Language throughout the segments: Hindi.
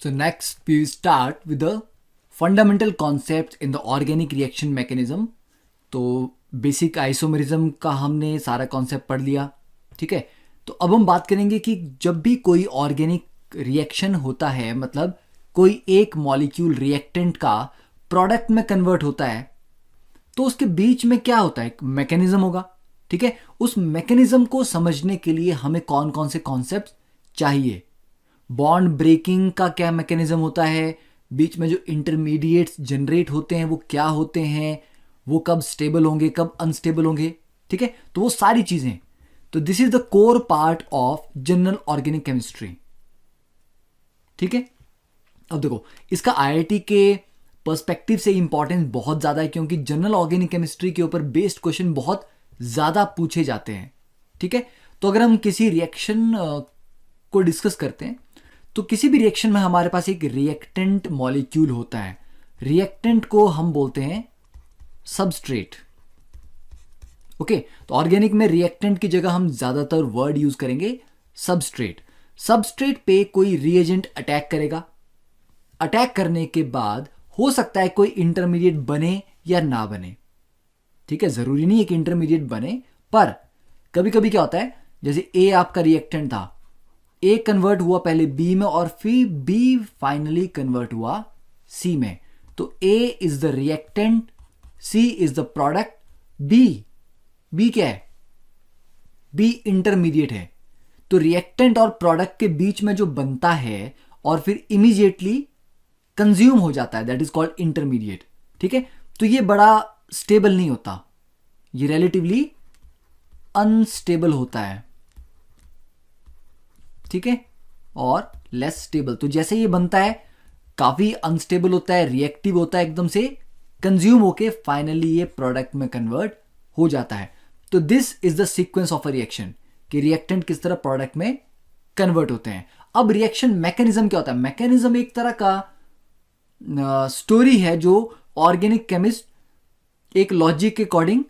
So next we start with the fundamental concepts in the organic reaction mechanism. तो बेसिक आइसोमेरिज्म का हमने सारा कॉन्सेप्ट पढ़ लिया, ठीक है। तो अब हम बात करेंगे कि जब भी कोई ऑर्गेनिक रिएक्शन होता है, मतलब कोई एक मॉलिक्यूल रिएक्टेंट का प्रोडक्ट में कन्वर्ट होता है, तो उसके बीच में क्या होता है, एक मैकेनिज्म होगा, ठीक है। उस मैकेनिज्म को समझने के लिए हमें कौन कौन से कॉन्सेप्ट चाहिए। बॉन्ड ब्रेकिंग का क्या मैकेनिज्म होता है, बीच में जो इंटरमीडिएट्स जनरेट होते हैं वो क्या होते हैं, वो कब स्टेबल होंगे कब अनस्टेबल होंगे, ठीक है। तो वो सारी चीजें, तो this is the core part of general organic chemistry, ठीक है। अब देखो, इसका आईआईटी के पर्सपेक्टिव से इंपॉर्टेंस बहुत ज्यादा है, क्योंकि जनरल ऑर्गेनिक केमिस्ट्री के ऊपर बेस्ड क्वेश्चन बहुत ज्यादा पूछे जाते हैं, ठीक है। तो अगर हम किसी रिएक्शन को डिस्कस करते हैं, तो किसी भी रिएक्शन में हमारे पास एक रिएक्टेंट मॉलिक्यूल होता है। रिएक्टेंट को हम बोलते हैं सबस्ट्रेट, ओके। तो ऑर्गेनिक में रिएक्टेंट की जगह हम ज्यादातर वर्ड यूज करेंगे सबस्ट्रेट। सबस्ट्रेट पे कोई रिएजेंट अटैक करेगा, अटैक करने के बाद हो सकता है कोई इंटरमीडिएट बने या ना बने, ठीक है। जरूरी नहीं है कि इंटरमीडिएट बने, पर कभी कभी क्या होता है, जैसे ए आपका रिएक्टेंट था, ए कन्वर्ट हुआ पहले बी में और फिर बी फाइनली कन्वर्ट हुआ सी में। तो A is the reactant, C is the product, B क्या है, बी इंटरमीडिएट है। तो रिएक्टेंट और प्रोडक्ट के बीच में जो बनता है और फिर इमीडिएटली कंज्यूम हो जाता है, दैट इज कॉल्ड इंटरमीडिएट, ठीक है। तो ये बड़ा स्टेबल नहीं होता, ये रिलेटिवली अनस्टेबल होता है, ठीक है, और लेस स्टेबल। तो जैसे ये बनता है काफी अनस्टेबल होता है, रिएक्टिव होता है, एकदम से कंज्यूम होके फाइनली ये प्रोडक्ट में कन्वर्ट हो जाता है। तो this is the sequence of a reaction, कि रिएक्टेंट किस तरह प्रोडक्ट में कन्वर्ट होते हैं। अब रिएक्शन मैकेनिज्म क्या होता है, मैकेनिज्म एक तरह का स्टोरी है जो ऑर्गेनिक केमिस्ट एक लॉजिक के अकॉर्डिंग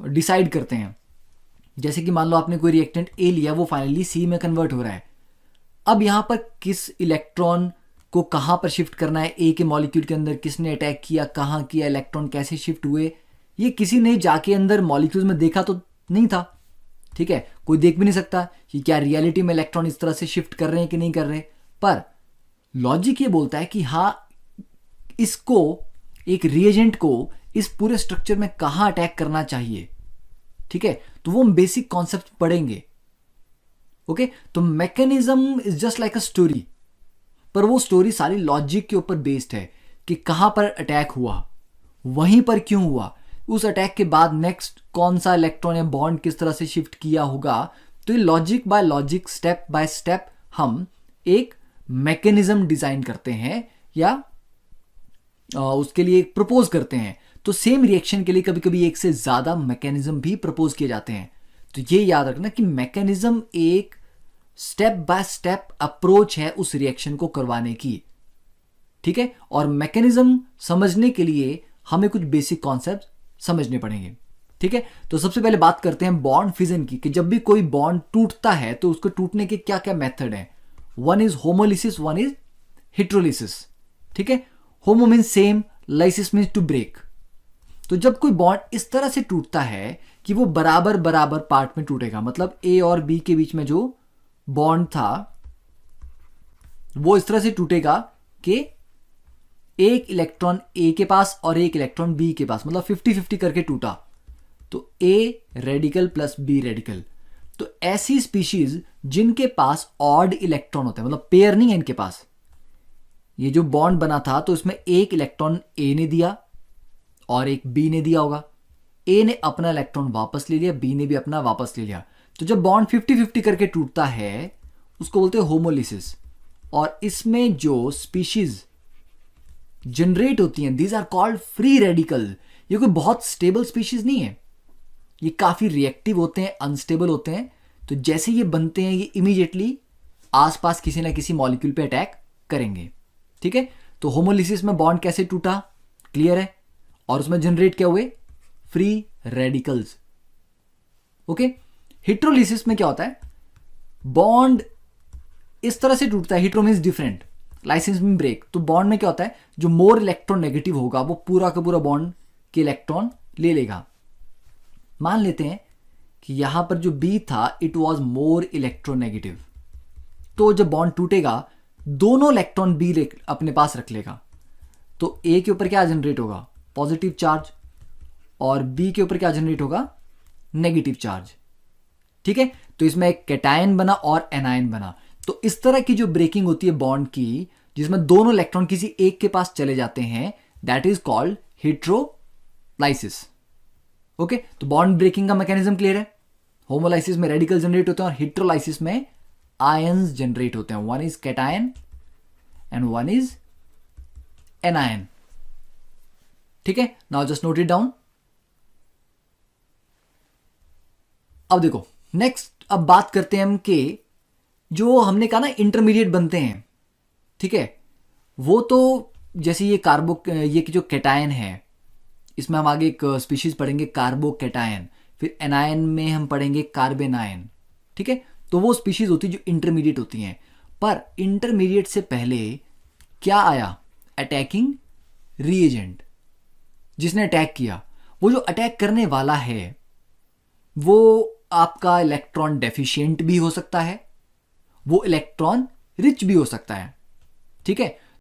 डिसाइड करते हैं। जैसे कि मान लो आपने कोई रिएक्टेंट ए लिया, वो फाइनली सी में कन्वर्ट हो रहा है। अब यहां पर किस इलेक्ट्रॉन को कहां पर शिफ्ट करना है, ए के मॉलिक्यूल के अंदर किसने अटैक किया, कहां किया, इलेक्ट्रॉन कैसे शिफ्ट हुए, ये किसी ने जाके अंदर मॉलिक्यूल्स में देखा तो नहीं था, ठीक है। कोई देख भी नहीं सकता कि क्या रियलिटी में इलेक्ट्रॉन इस तरह से शिफ्ट कर रहे हैं कि नहीं कर रहे। पर लॉजिक ये बोलता है कि हाँ, इसको, एक रिएजेंट को इस पूरे स्ट्रक्चर में कहां अटैक करना चाहिए, ठीक है। तो वो हम बेसिक कॉन्सेप्ट पढ़ेंगे, ओके। तो mechanism is just like a story, पर वो स्टोरी सारी लॉजिक के ऊपर बेस्ड है कि कहां पर अटैक हुआ, वहीं पर क्यों हुआ, उस अटैक के बाद नेक्स्ट कौन सा इलेक्ट्रॉन या बॉन्ड किस तरह से शिफ्ट किया होगा। तो ये logic by logic, step by step हम एक मैकेनिज्म डिजाइन करते हैं या उसके लिए प्रपोज करते हैं। तो सेम रिएक्शन के लिए कभी कभी एक से ज्यादा मैकेनिज्म भी प्रपोज किए जाते हैं। तो ये याद रखना कि मैकेनिज्म एक स्टेप बाय स्टेप अप्रोच है उस रिएक्शन को करवाने की, ठीक है। और मैकेनिज्म समझने के लिए हमें कुछ बेसिक कॉन्सेप्ट समझने पड़ेंगे, ठीक है। तो सबसे पहले बात करते हैं बॉन्ड फिजन की, कि जब भी कोई बॉन्ड टूटता है तो उसको टूटने के क्या क्या मेथड है। One is homolysis, one is heterolysis, ठीक है। Homo means same, lysis means to break. तो जब कोई बॉन्ड इस तरह से टूटता है कि वो बराबर बराबर पार्ट में टूटेगा, मतलब ए और बी के बीच में जो बॉन्ड था वो इस तरह से टूटेगा कि एक इलेक्ट्रॉन ए के पास और एक इलेक्ट्रॉन बी के पास, मतलब 50-50 करके टूटा। तो A radical plus B radical. तो ऐसी स्पीशीज जिनके पास ऑड इलेक्ट्रॉन होते हैं, मतलब पेयर नहीं है इनके पास, ये जो बॉन्ड बना था तो इसमें एक इलेक्ट्रॉन ए ने दिया और एक बी ने दिया होगा। ए ने अपना इलेक्ट्रॉन वापस ले लिया, बी ने भी अपना वापस ले लिया। तो जब बॉन्ड 50-50 करके टूटता है उसको बोलते हैं होमोलिसिस। और इसमें जो स्पीशीज जनरेट होती हैं, these are called free radical. ये कोई बहुत स्टेबल स्पीशीज नहीं है, ये काफी रिएक्टिव होते हैं, अनस्टेबल होते हैं। तो जैसे ये बनते हैं ये इमीडिएटली आसपास किसी ना किसी मॉलिक्यूल पे अटैक करेंगे, ठीक है। तो होमोलिसिस में बॉन्ड कैसे टूटा, क्लियर है, और उसमें जनरेट क्या हुए, फ्री रेडिकल्स, ओके। हेट्रोलिसिस में क्या होता है, बॉन्ड इस तरह से टूटता है, हेट्रो मींस डिफरेंट, लाइसेंस में ब्रेक, तो बॉन्ड में क्या होता है, जो मोर इलेक्ट्रोनेगेटिव होगा वो पूरा का पूरा बॉन्ड के इलेक्ट्रॉन ले लेगा। मान लेते हैं कि यहां पर जो बी था इट वॉज मोर इलेक्ट्रोनेगेटिव, तो जब बॉन्ड टूटेगा दोनों इलेक्ट्रॉन बी अपने पास रख लेगा, तो ए के ऊपर क्या जनरेट होगा, पॉजिटिव चार्ज, और बी के ऊपर क्या जनरेट होगा, नेगेटिव चार्ज। ठीक है, तो इसमें एक कैटायन बना और एनायन बना। तो इस तरह की जो ब्रेकिंग होती है बॉन्ड की, जिसमें दोनों इलेक्ट्रॉन किसी एक के पास चले जाते हैं, दैट इज कॉल्ड हेटेरोलाइसिस। ओके, तो बॉन्ड ब्रेकिंग का मैकेनिज्म क्लियर है। होमोलाइसिस में रेडिकल जनरेट होते हैं और हेटेरोलाइसिस में आयंस जनरेट होते हैं। One is cation and one is anion. ठीक है, now just note it down. अब देखो नेक्स्ट, अब बात करते हैं हम कि जो हमने कहा ना इंटरमीडिएट बनते हैं, ठीक है, वो तो जैसे ये जो कैटायन है, इसमें हम आगे एक स्पीशीज पढ़ेंगे कार्बो कैटायन, फिर एनायन में हम पढ़ेंगे कार्बेनायन। ठीक है, तो वो स्पीशीज होती है जो इंटरमीडिएट होती हैं। पर इंटरमीडिएट से पहले क्या आया, अटैकिंग रीएजेंट। जिसने अटैक किया, वो जो अटैक करने वाला है वो आपका इलेक्ट्रॉन डेफिशिएंट भी हो सकता है, वो इलेक्ट्रॉन रिच भी हो सकता है। ठीक है,